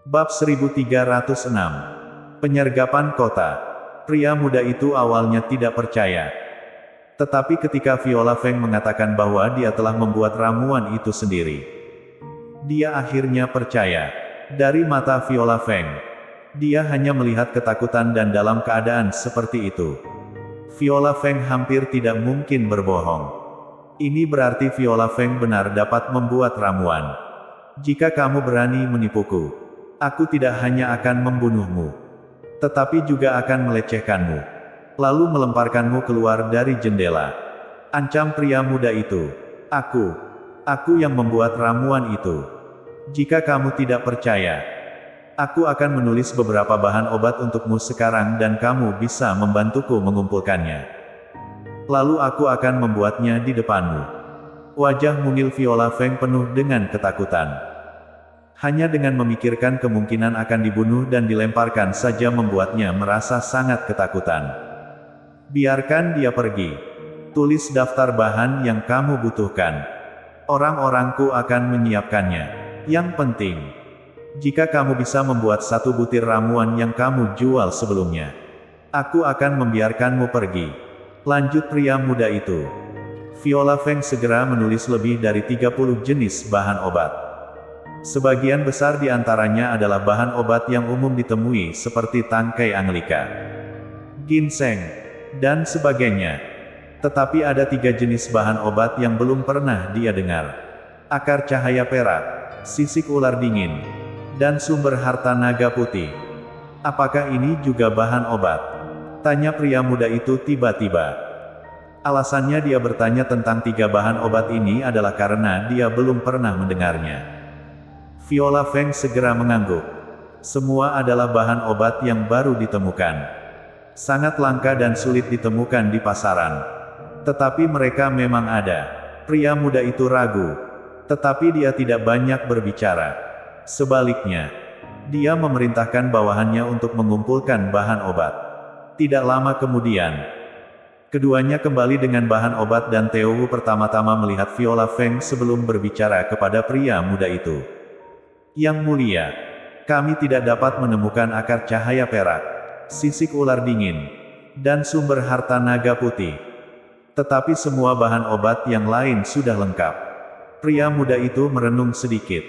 Bab 1306. Penyergapan kota. Pria muda itu awalnya tidak percaya. Tetapi ketika Viola Feng mengatakan bahwa dia telah membuat ramuan itu sendiri, dia akhirnya percaya. Dari mata Viola Feng, dia hanya melihat ketakutan dan dalam keadaan seperti itu, Viola Feng hampir tidak mungkin berbohong. Ini berarti Viola Feng benar dapat membuat ramuan. Jika kamu berani menipuku, aku tidak hanya akan membunuhmu, tetapi juga akan melecehkanmu, lalu melemparkanmu keluar dari jendela. Ancam pria muda itu. Aku yang membuat ramuan itu. Jika kamu tidak percaya, aku akan menulis beberapa bahan obat untukmu sekarang dan kamu bisa membantuku mengumpulkannya. Lalu aku akan membuatnya di depanmu. Wajah mungil Viola Feng penuh dengan ketakutan. Hanya dengan memikirkan kemungkinan akan dibunuh dan dilemparkan saja membuatnya merasa sangat ketakutan. Biarkan dia pergi. Tulis daftar bahan yang kamu butuhkan. Orang-orangku akan menyiapkannya. Yang penting, jika kamu bisa membuat 1 butir ramuan yang kamu jual sebelumnya, aku akan membiarkanmu pergi. Lanjut pria muda itu. Viola Feng segera menulis lebih dari 30 jenis bahan obat. Sebagian besar di antaranya adalah bahan obat yang umum ditemui seperti tangkai Anglika, ginseng, dan sebagainya. Tetapi ada 3 jenis bahan obat yang belum pernah dia dengar. Akar cahaya perak, sisik ular dingin, dan sumber harta naga putih. Apakah ini juga bahan obat? Tanya pria muda itu tiba-tiba. Alasannya dia bertanya tentang 3 bahan obat ini adalah karena dia belum pernah mendengarnya. Viola Feng segera mengangguk. Semua adalah bahan obat yang baru ditemukan. Sangat langka dan sulit ditemukan di pasaran. Tetapi mereka memang ada. Pria muda itu ragu. Tetapi dia tidak banyak berbicara. Sebaliknya, dia memerintahkan bawahannya untuk mengumpulkan bahan obat. Tidak lama kemudian, keduanya kembali dengan bahan obat dan Teo Wu pertama-tama melihat Viola Feng sebelum berbicara kepada pria muda itu. Yang mulia, kami tidak dapat menemukan akar cahaya perak, sisik ular dingin, dan sumber harta naga putih. Tetapi semua bahan obat yang lain sudah lengkap. Pria muda itu merenung sedikit.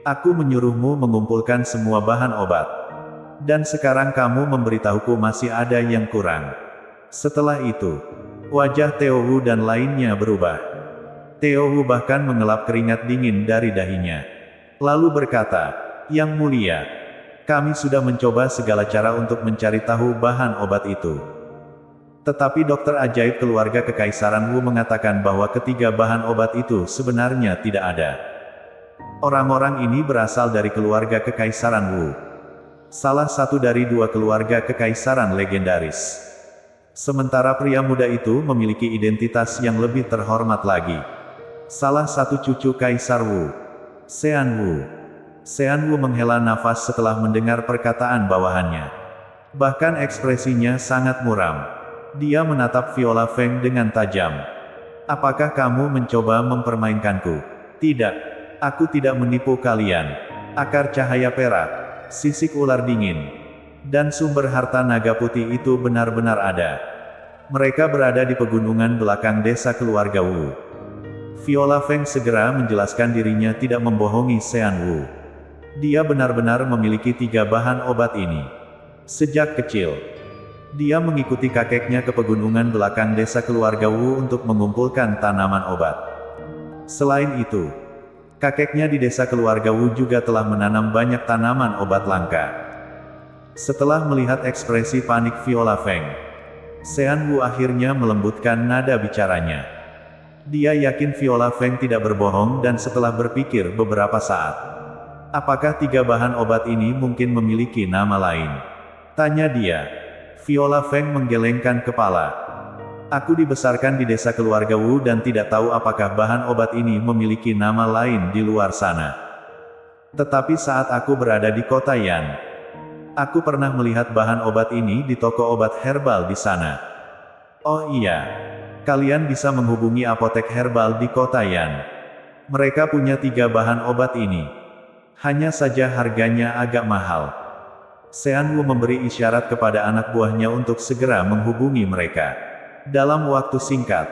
Aku menyuruhmu mengumpulkan semua bahan obat. Dan sekarang kamu memberitahuku masih ada yang kurang. Setelah itu, wajah Teo Wu dan lainnya berubah. Teo Wu bahkan mengelap keringat dingin dari dahinya. Lalu berkata, "Yang mulia, kami sudah mencoba segala cara untuk mencari tahu bahan obat itu. Tetapi dokter ajaib keluarga Kekaisaran Wu mengatakan bahwa ketiga bahan obat itu sebenarnya tidak ada. Orang-orang ini berasal dari keluarga Kekaisaran Wu. Salah satu dari 2 keluarga kekaisaran legendaris. Sementara pria muda itu memiliki identitas yang lebih terhormat lagi. Salah satu cucu Kaisar Wu, Sean Wu." Sean Wu menghela nafas setelah mendengar perkataan bawahannya. Bahkan ekspresinya sangat muram. Dia menatap Viola Feng dengan tajam. "Apakah kamu mencoba mempermainkanku?" "Tidak. Aku tidak menipu kalian. Akar cahaya perak, sisik ular dingin, dan sumber harta naga putih itu benar-benar ada. Mereka berada di pegunungan belakang desa keluarga Wu." Viola Feng segera menjelaskan dirinya tidak membohongi Sean Wu. Dia benar-benar memiliki 3 bahan obat ini. Sejak kecil, dia mengikuti kakeknya ke pegunungan belakang desa keluarga Wu untuk mengumpulkan tanaman obat. Selain itu, kakeknya di desa keluarga Wu juga telah menanam banyak tanaman obat langka. Setelah melihat ekspresi panik Viola Feng, Sean Wu akhirnya melembutkan nada bicaranya. Dia yakin Viola Feng tidak berbohong dan setelah berpikir beberapa saat, "Apakah 3 bahan obat ini mungkin memiliki nama lain?" tanya dia. Viola Feng menggelengkan kepala. "Aku dibesarkan di desa keluarga Wu dan tidak tahu apakah bahan obat ini memiliki nama lain di luar sana. Tetapi saat aku berada di kota Yan, aku pernah melihat bahan obat ini di toko obat herbal di sana." "Oh iya. Kalian bisa menghubungi apotek herbal di kota Yan. Mereka punya 3 bahan obat ini. Hanya saja harganya agak mahal. Sean Wu memberi isyarat kepada anak buahnya untuk segera menghubungi mereka. Dalam waktu singkat,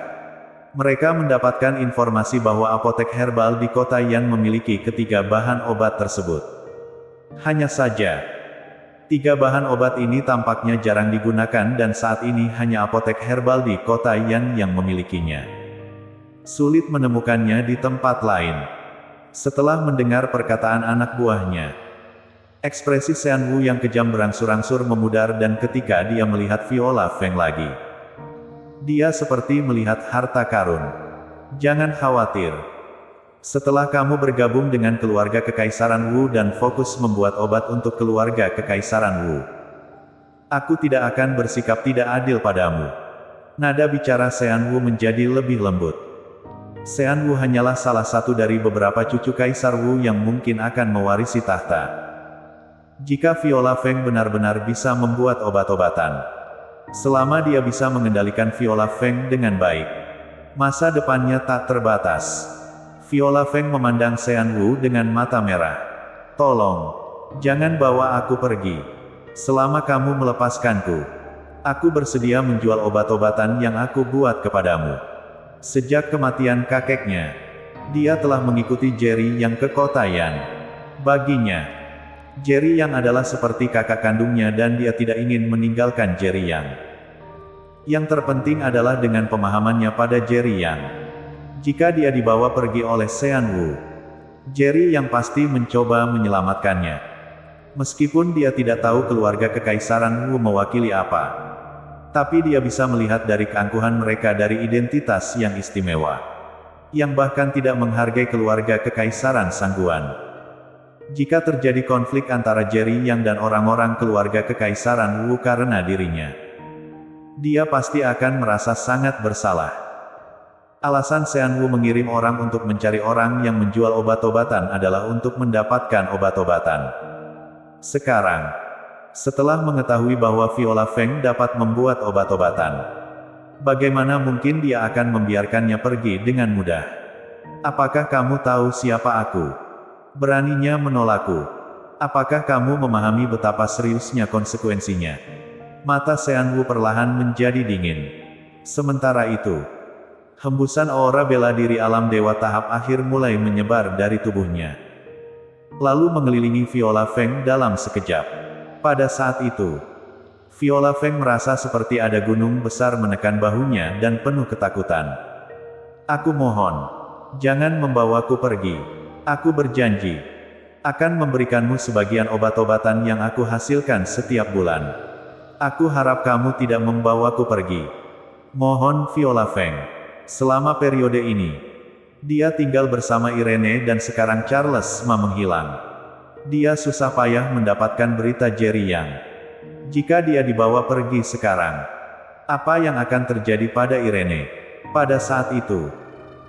mereka mendapatkan informasi bahwa apotek herbal di kota Yan memiliki ketiga bahan obat tersebut. Hanya saja, tiga bahan obat ini tampaknya jarang digunakan dan saat ini hanya apotek herbal di kota Yan yang memilikinya. Sulit menemukannya di tempat lain. Setelah mendengar perkataan anak buahnya, ekspresi Sean Wu yang kejam berangsur-angsur memudar dan ketika dia melihat Viola Feng lagi, dia seperti melihat harta karun. Jangan khawatir. Setelah kamu bergabung dengan keluarga Kekaisaran Wu dan fokus membuat obat untuk keluarga Kekaisaran Wu, aku tidak akan bersikap tidak adil padamu. Nada bicara Sean Wu menjadi lebih lembut. Sean Wu hanyalah salah satu dari beberapa cucu Kaisar Wu yang mungkin akan mewarisi tahta. Jika Viola Feng benar-benar bisa membuat obat-obatan, selama dia bisa mengendalikan Viola Feng dengan baik, masa depannya tak terbatas. Viola Feng memandang Sean Wu dengan mata merah. Tolong, jangan bawa aku pergi. Selama kamu melepaskanku, aku bersedia menjual obat-obatan yang aku buat kepadamu. Sejak kematian kakeknya, dia telah mengikuti Jerry yang ke kota Yan. Baginya, Jerry Yang adalah seperti kakak kandungnya dan dia tidak ingin meninggalkan Jerry Yang. Yang terpenting adalah dengan pemahamannya pada Jerry Yang. Jika dia dibawa pergi oleh Sean Wu, Jerry Yang pasti mencoba menyelamatkannya. Meskipun dia tidak tahu keluarga Kekaisaran Wu mewakili apa, tapi dia bisa melihat dari keangkuhan mereka dari identitas yang istimewa, yang bahkan tidak menghargai keluarga Kekaisaran Sangguan. Jika terjadi konflik antara Jerry Yang dan orang-orang keluarga Kekaisaran Wu karena dirinya, dia pasti akan merasa sangat bersalah. Alasan Sean Wu mengirim orang untuk mencari orang yang menjual obat-obatan adalah untuk mendapatkan obat-obatan. Sekarang, setelah mengetahui bahwa Viola Feng dapat membuat obat-obatan, bagaimana mungkin dia akan membiarkannya pergi dengan mudah? Apakah kamu tahu siapa aku? Beraninya menolakku. Apakah kamu memahami betapa seriusnya konsekuensinya? Mata Sean Wu perlahan menjadi dingin. Sementara itu, hembusan aura bela diri alam dewa tahap akhir mulai menyebar dari tubuhnya, lalu mengelilingi Viola Feng dalam sekejap. Pada saat itu, Viola Feng merasa seperti ada gunung besar menekan bahunya dan penuh ketakutan. Aku mohon, jangan membawaku pergi. Aku berjanji akan memberikanmu sebagian obat-obatan yang aku hasilkan setiap bulan. Aku harap kamu tidak membawaku pergi. Mohon Viola Feng. Selama periode ini, dia tinggal bersama Irene dan sekarang Charles Ma menghilang. Dia susah payah mendapatkan berita Jerry Yang. Jika dia dibawa pergi sekarang, apa yang akan terjadi pada Irene? Pada saat itu,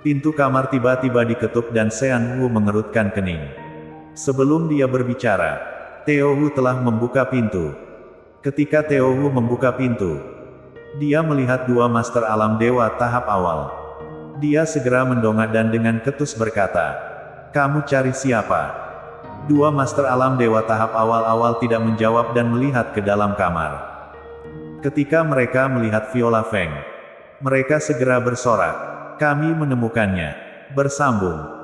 pintu kamar tiba-tiba diketuk dan Sean Wu mengerutkan kening. Sebelum dia berbicara, Theo Wu telah membuka pintu. Ketika Theo Wu membuka pintu, dia melihat dua master alam dewa tahap awal. Dia segera mendongak dan dengan ketus berkata, "Kamu cari siapa?" Dua master alam dewa tahap awal-awal tidak menjawab dan melihat ke dalam kamar. Ketika mereka melihat Viola Feng, mereka segera bersorak, "Kami menemukannya." Bersambung.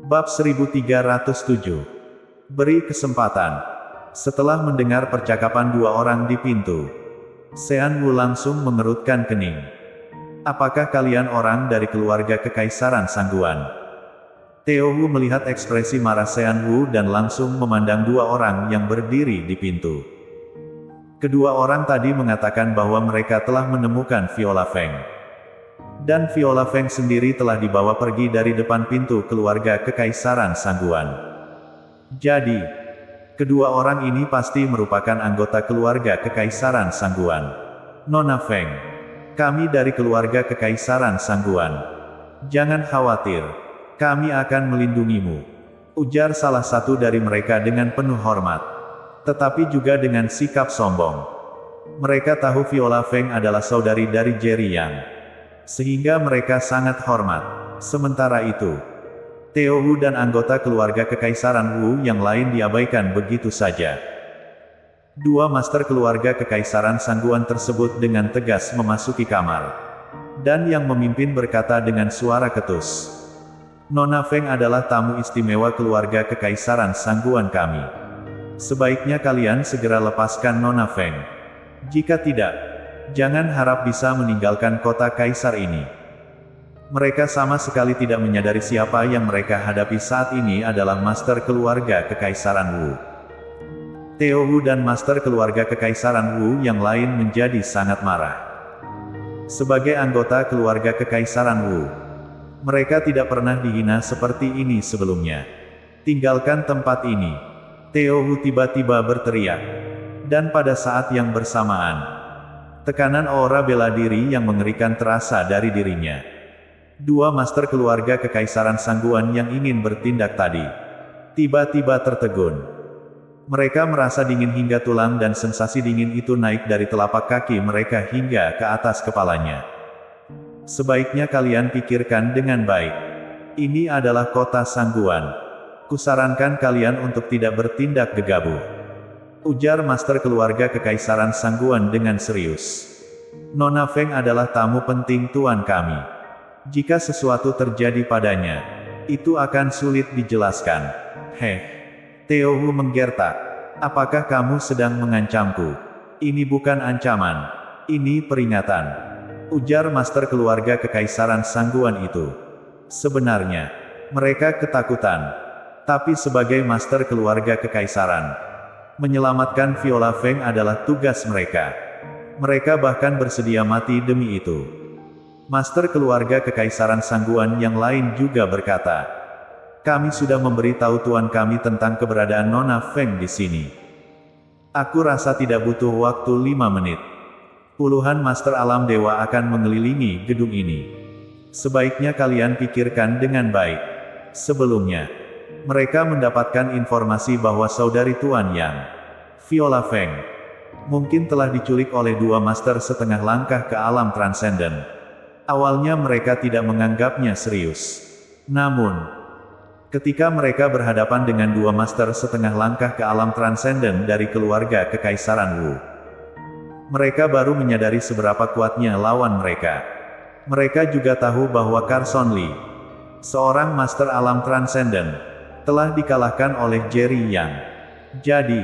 Bab 1307. Beri kesempatan. Setelah mendengar percakapan dua orang di pintu, Sean Wu langsung mengerutkan kening. Apakah kalian orang dari keluarga Kekaisaran Sangguan? Theo Wu melihat ekspresi marah Sean Wu dan langsung memandang dua orang yang berdiri di pintu. Kedua orang tadi mengatakan bahwa mereka telah menemukan Viola Feng. Dan Viola Feng sendiri telah dibawa pergi dari depan pintu keluarga Kekaisaran Sangguan. Jadi, kedua orang ini pasti merupakan anggota keluarga Kekaisaran Sangguan. Nona Feng, kami dari keluarga Kekaisaran Sangguan. Jangan khawatir, kami akan melindungimu, ujar salah satu dari mereka dengan penuh hormat, tetapi juga dengan sikap sombong. Mereka tahu Viola Feng adalah saudari dari Jerry Yang, sehingga mereka sangat hormat. Sementara itu, Teo Wu dan anggota keluarga Kekaisaran Wu yang lain diabaikan begitu saja. Dua master keluarga Kekaisaran Sangguan tersebut dengan tegas memasuki kamar. Dan yang memimpin berkata dengan suara ketus, "Nona Feng adalah tamu istimewa keluarga Kekaisaran Sangguan kami. Sebaiknya kalian segera lepaskan Nona Feng. Jika tidak, jangan harap bisa meninggalkan kota kaisar ini." Mereka sama sekali tidak menyadari siapa yang mereka hadapi saat ini adalah master keluarga Kekaisaran Wu. Teo Wu dan master keluarga Kekaisaran Wu yang lain menjadi sangat marah. Sebagai anggota keluarga Kekaisaran Wu, mereka tidak pernah dihina seperti ini sebelumnya. "Tinggalkan tempat ini!" Teo Wu tiba-tiba berteriak. Dan pada saat yang bersamaan, tekanan aura bela diri yang mengerikan terasa dari dirinya. Dua master keluarga Kekaisaran Sangguan yang ingin bertindak tadi, tiba-tiba tertegun. Mereka merasa dingin hingga tulang dan sensasi dingin itu naik dari telapak kaki mereka hingga ke atas kepalanya. "Sebaiknya kalian pikirkan dengan baik. Ini adalah kota Sangguan. Kusarankan kalian untuk tidak bertindak gegabah," ujar master keluarga Kekaisaran Sangguan dengan serius. "Nona Feng adalah tamu penting tuan kami. Jika sesuatu terjadi padanya, itu akan sulit dijelaskan." Teo Wu menggertak. "Apakah kamu sedang mengancamku?" "Ini bukan ancaman. Ini peringatan," ujar master keluarga Kekaisaran Sangguan itu. Sebenarnya, mereka ketakutan. Tapi sebagai master keluarga Kekaisaran, menyelamatkan Viola Feng adalah tugas mereka. Mereka bahkan bersedia mati demi itu. Master keluarga Kekaisaran Sangguan yang lain juga berkata, "Kami sudah memberitahu tuan kami tentang keberadaan Nona Feng di sini. Aku rasa tidak butuh waktu 5 menit. Puluhan master alam dewa akan mengelilingi gedung ini. Sebaiknya kalian pikirkan dengan baik." Sebelumnya, mereka mendapatkan informasi bahwa saudari Tuan Yang, Viola Feng, mungkin telah diculik oleh dua master setengah langkah ke alam transenden. Awalnya mereka tidak menganggapnya serius. Namun, ketika mereka berhadapan dengan dua master setengah langkah ke alam transenden dari keluarga Kekaisaran Wu, mereka baru menyadari seberapa kuatnya lawan mereka. Mereka juga tahu bahwa Carson Lee, seorang master alam transenden, telah dikalahkan oleh Jerry Yang. Jadi,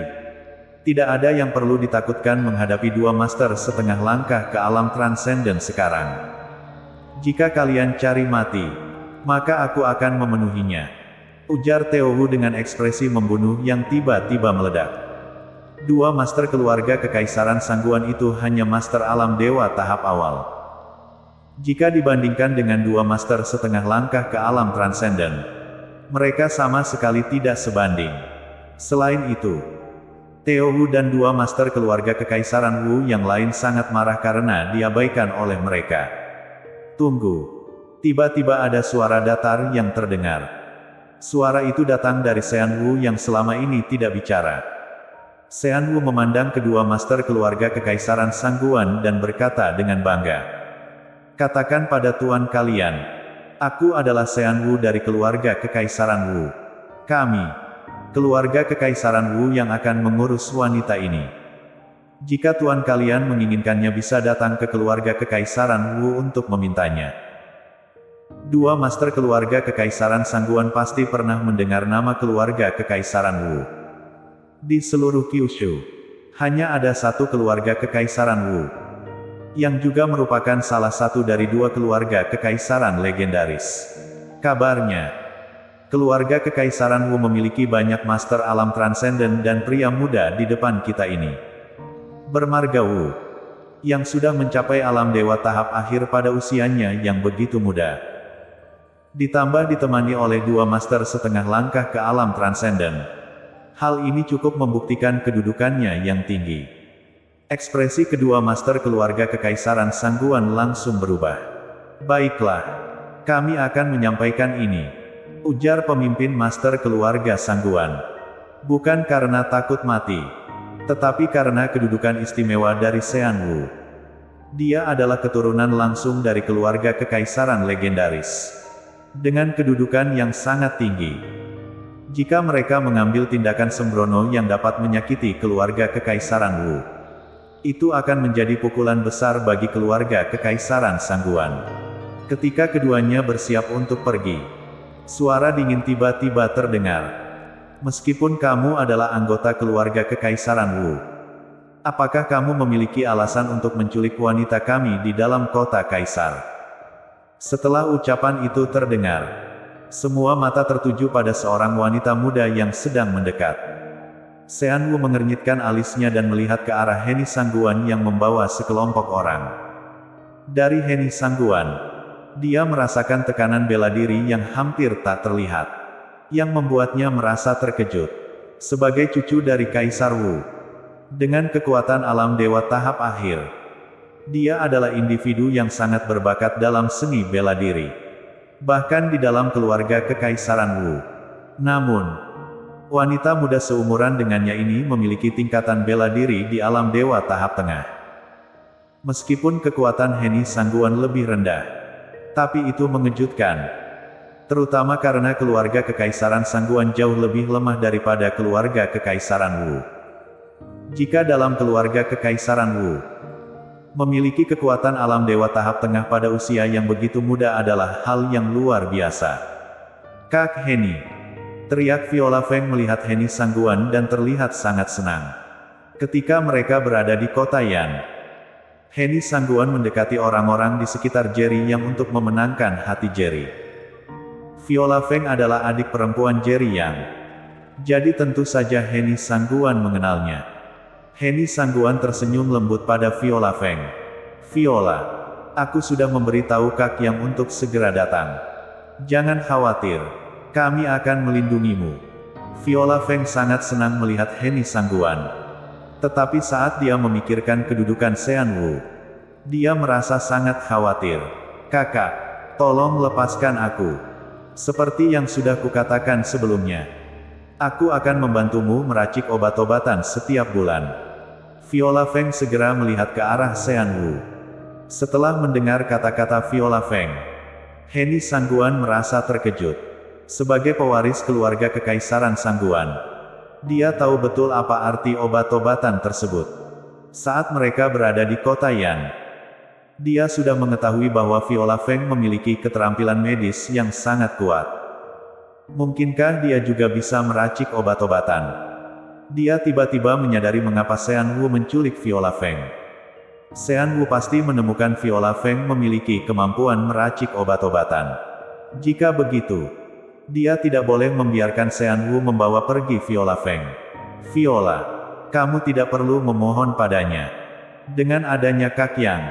tidak ada yang perlu ditakutkan menghadapi dua master setengah langkah ke alam transenden sekarang. "Jika kalian cari mati, maka aku akan memenuhinya," ujar Teo Wu dengan ekspresi membunuh yang tiba-tiba meledak. Dua master keluarga Kekaisaran Sangguan itu hanya master alam dewa tahap awal. Jika dibandingkan dengan dua master setengah langkah ke alam transenden, mereka sama sekali tidak sebanding. Selain itu, Teo Wu dan dua master keluarga Kekaisaran Wu yang lain sangat marah karena diabaikan oleh mereka. "Tunggu." Tiba-tiba ada suara datar yang terdengar. Suara itu datang dari Sean Wu yang selama ini tidak bicara. Sean Wu memandang kedua master keluarga Kekaisaran Sangguan dan berkata dengan bangga, "Katakan pada tuan kalian, aku adalah Sean Wu dari keluarga Kekaisaran Wu. Kami, keluarga Kekaisaran Wu yang akan mengurus wanita ini. Jika tuan kalian menginginkannya bisa datang ke keluarga Kekaisaran Wu untuk memintanya." Dua master keluarga Kekaisaran Sangguan pasti pernah mendengar nama keluarga Kekaisaran Wu. Di seluruh Kyushu, hanya ada satu keluarga Kekaisaran Wu, yang juga merupakan salah satu dari dua keluarga Kekaisaran legendaris. Kabarnya, keluarga Kekaisaran Wu memiliki banyak master alam transenden dan pria muda di depan kita ini. Bermarga Wu, yang sudah mencapai alam dewa tahap akhir pada usianya yang begitu muda, ditambah ditemani oleh dua master setengah langkah ke alam transenden. Hal ini cukup membuktikan kedudukannya yang tinggi. Ekspresi kedua master keluarga Kekaisaran Sangguan langsung berubah. "Baiklah, kami akan menyampaikan ini," ujar pemimpin master keluarga Sangguan. "Bukan karena takut mati, Tetapi karena kedudukan istimewa dari Sean Wu, dia adalah keturunan langsung dari keluarga kekaisaran legendaris, dengan kedudukan yang sangat tinggi. Jika mereka mengambil tindakan sembrono yang dapat menyakiti keluarga kekaisaran Wu, itu akan menjadi pukulan besar bagi keluarga kekaisaran Sangguan. Ketika keduanya bersiap untuk pergi, suara dingin tiba-tiba terdengar. Meskipun kamu adalah anggota keluarga kekaisaran Wu, apakah kamu memiliki alasan untuk menculik wanita kami di dalam kota kaisar? Setelah ucapan itu terdengar, semua mata tertuju pada seorang wanita muda yang sedang mendekat. Sean Wu mengernyitkan alisnya dan melihat ke arah Heni Sangguan yang membawa sekelompok orang. Dari Heni Sangguan, dia merasakan tekanan bela diri yang hampir tak terlihat, yang membuatnya merasa terkejut. Sebagai cucu dari Kaisar Wu, dengan kekuatan alam dewa tahap akhir, dia adalah individu yang sangat berbakat dalam seni bela diri, bahkan di dalam keluarga kekaisaran Wu. Namun, wanita muda seumuran dengannya ini memiliki tingkatan bela diri di alam dewa tahap tengah. Meskipun kekuatan Heni Sangguan lebih rendah, tapi itu mengejutkan, terutama karena keluarga kekaisaran Sangguan jauh lebih lemah daripada keluarga kekaisaran Wu. Jika dalam keluarga kekaisaran Wu, memiliki kekuatan alam dewa tahap tengah pada usia yang begitu muda adalah hal yang luar biasa. Kak Heni, teriak Viola Feng melihat Heni Sangguan dan terlihat sangat senang. Ketika mereka berada di kota Yan, Heni Sangguan mendekati orang-orang di sekitar Jerry yang untuk memenangkan hati Jerry. Viola Feng adalah adik perempuan Jerry Yang, jadi tentu saja Heni Sangguan mengenalnya. Heni Sangguan tersenyum lembut pada Viola Feng. Viola, aku sudah memberitahu Kak Yang untuk segera datang. Jangan khawatir, kami akan melindungimu. Viola Feng sangat senang melihat Heni Sangguan. Tetapi saat dia memikirkan kedudukan Sean Wu, dia merasa sangat khawatir. Kakak, tolong lepaskan aku. Seperti yang sudah kukatakan sebelumnya, aku akan membantumu meracik obat-obatan setiap bulan. Viola Feng segera melihat ke arah Sean Wu. Setelah mendengar kata-kata Viola Feng, Heni Sangguan merasa terkejut. Sebagai pewaris keluarga kekaisaran Sangguan, dia tahu betul apa arti obat-obatan tersebut. Saat mereka berada di kota Yan, dia sudah mengetahui bahwa Viola Feng memiliki keterampilan medis yang sangat kuat. Mungkinkah dia juga bisa meracik obat-obatan? Dia tiba-tiba menyadari mengapa Sean Wu menculik Viola Feng. Sean Wu pasti menemukan Viola Feng memiliki kemampuan meracik obat-obatan. Jika begitu, dia tidak boleh membiarkan Sean Wu membawa pergi Viola Feng. Viola, kamu tidak perlu memohon padanya. Dengan adanya Kak Yang,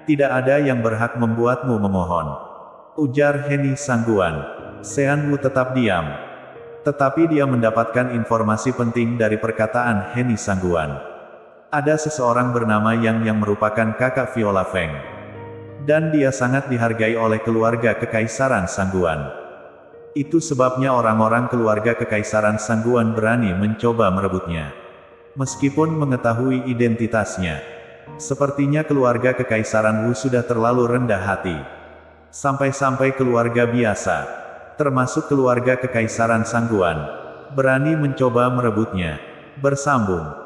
tidak ada yang berhak membuatmu memohon, ujar Heni Sangguan. Sean Wu tetap diam. Tetapi dia mendapatkan informasi penting dari perkataan Heni Sangguan. Ada seseorang bernama Yang merupakan kakak Viola Feng. Dan dia sangat dihargai oleh keluarga kekaisaran Sangguan. Itu sebabnya orang-orang keluarga kekaisaran Sangguan berani mencoba merebutnya. Meskipun mengetahui identitasnya, sepertinya keluarga kekaisaran Wu sudah terlalu rendah hati. Sampai-sampai keluarga biasa, termasuk keluarga kekaisaran Sangguan, berani mencoba merebutnya. Bersambung.